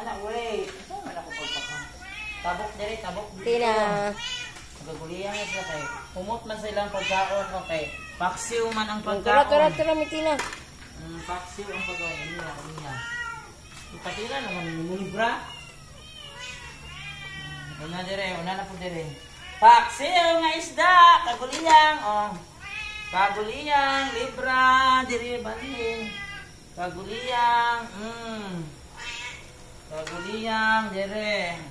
anak, wait. Saan man ako pagpaka? Tabok dire, tabok dito. Tina. Nagagulihan sila kay. Humot man silang pagkaon ko kay. Paksiw man ang Tara, pagkaon. tara, mi Tina. Paksiw ang pagkaon. Niya. Ipatila naman ni Libra. Una dire, una na po dire. Paksiw nga isda, kaguliyang, oh. Kaguliyang, Libra, dire bali. Kaguliyang, Kaguliyang, dire.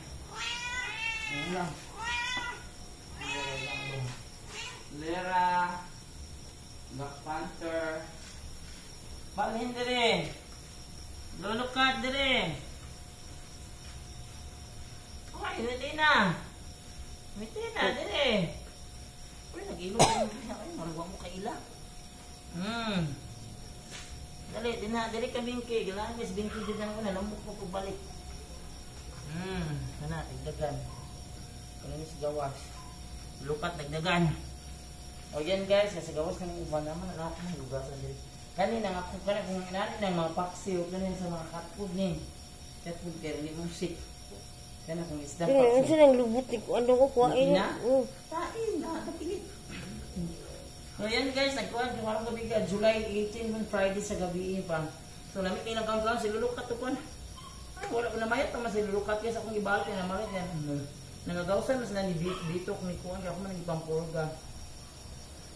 Ayan. Lera, Black Panther. Balhin dire. Lulukat dire. Ay, hindi na. Hindi na, dire. Uy, nag-ilo ka yung ay, maragwa mo kaila. Dali, dali ka bingki. Galaan guys, bingki dyan ako na. Lambok mo po balik. Sana, tigdagan. Kalinis gawas. Lukat, dagdagan. O yan guys, sa gawas ng iba naman, ano ako ng lugasan dito. Kanina nga kung inanin ng mga paksiw, kanina sa mga cat food niya. Cat food kaya rin musik. Yan akong isda Tina, paksiw. unsa nang lubot ano ko kuhain. Na? Tain na, napilit. So yan guys, nagkuhan yung parang gabi ka, July 18, yung Friday sa gabi pa. So lamit nilang kaon-kaon, silulukat to kon. Wala ko na mayat, mas silulukat kaya sa akong ibalot yan, namalit yan. Nangagawsan mas na ni Bito kung ikuhan, kaya ako man nagipangpurga.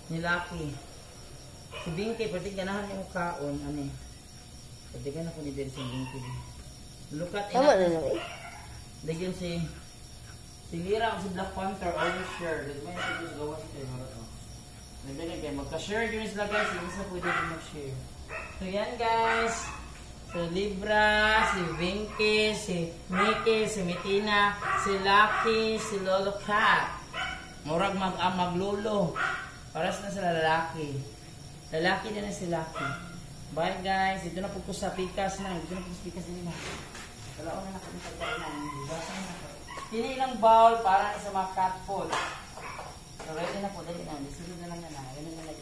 Nilaki. Si Binky, pati ganahan yung kaon, ano eh. Pati ganahan ko ni Del si Binky. Lukat, Tama na lang eh. lagyan si Lira o si Black Panther, always share. Lagyan mo yung gawa si Tayo. Lagyan kayo, magka-share yun sila guys, yung isa pwede din mag-share. So yan guys. So Libra, si Binky, si Mickey, si Mitina, si Lucky, si Lolo Cat. Murag maglolo. Paras na sila lalaki. Lalaki din na si Lucky. Bye guys. Dito na po ko sa pikas na. Dito na po sa pikas nila. Kalaon na natin sa kainan. Hindi ilang bowl para sa mga cat food. So ready na po. Dali na. Disunod na lang na. Yan na lang.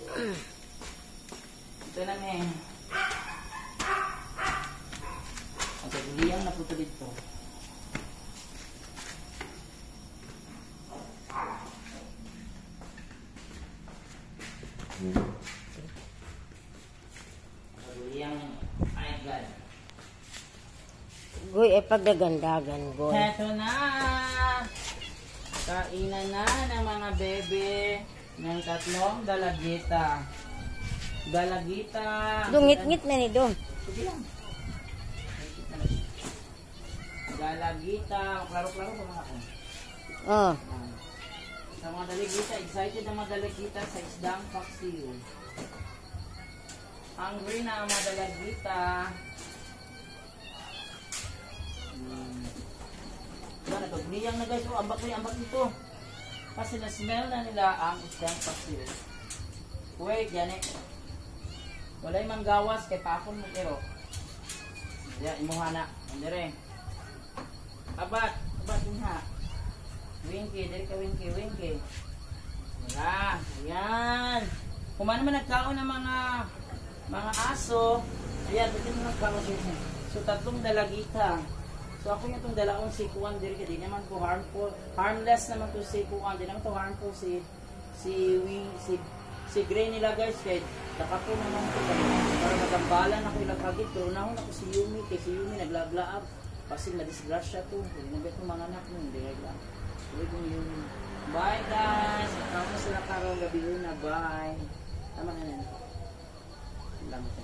Ito na na eh. Ang kaguliyang na po ito dito. Kaguliyang ay God. Goy, ay pagdagandagan, goy. Heto na! Kainan na ng mga bebe ng tatlong dalagita. Dalagita. Dungit-ngit na ni Dong. Sige lang. Dalagita. Klaro-klaro ko mga ako. Oh. Sa mga dalagita, excited ang mga dalagita sa isdang paksiw. Hungry na ang mga dalagita. Diba, nagkagliyang na guys. Oh, ambak nito. Kasi na-smell na nila ang isdang paksiw. Wait, yan eh. Walay manggawas kay papon mo pero. Yan, imuha na. Andere. Abat din ha. Winky, dari ka winky. Wala. Ayan. Kung ano man nagkaon ng mga aso, ayan, pwede mo nagkaon siya. So, tatlong dalagita. So, ako yung itong dalaong sikuan diri di naman po harmless naman to sikuan. Di naman to harmful si Gray nila guys. Kaya nakapo naman ko para magambalan ako ilang kagit. Pero nahon ako si Yumi. Kaya si Yumi naglablaab. Kasi na-disgrasya to. Hindi na mga anak mo. Hindi lang. Bye guys. Ako sila karong gabi na. Bye. Tama na yan. Salamat.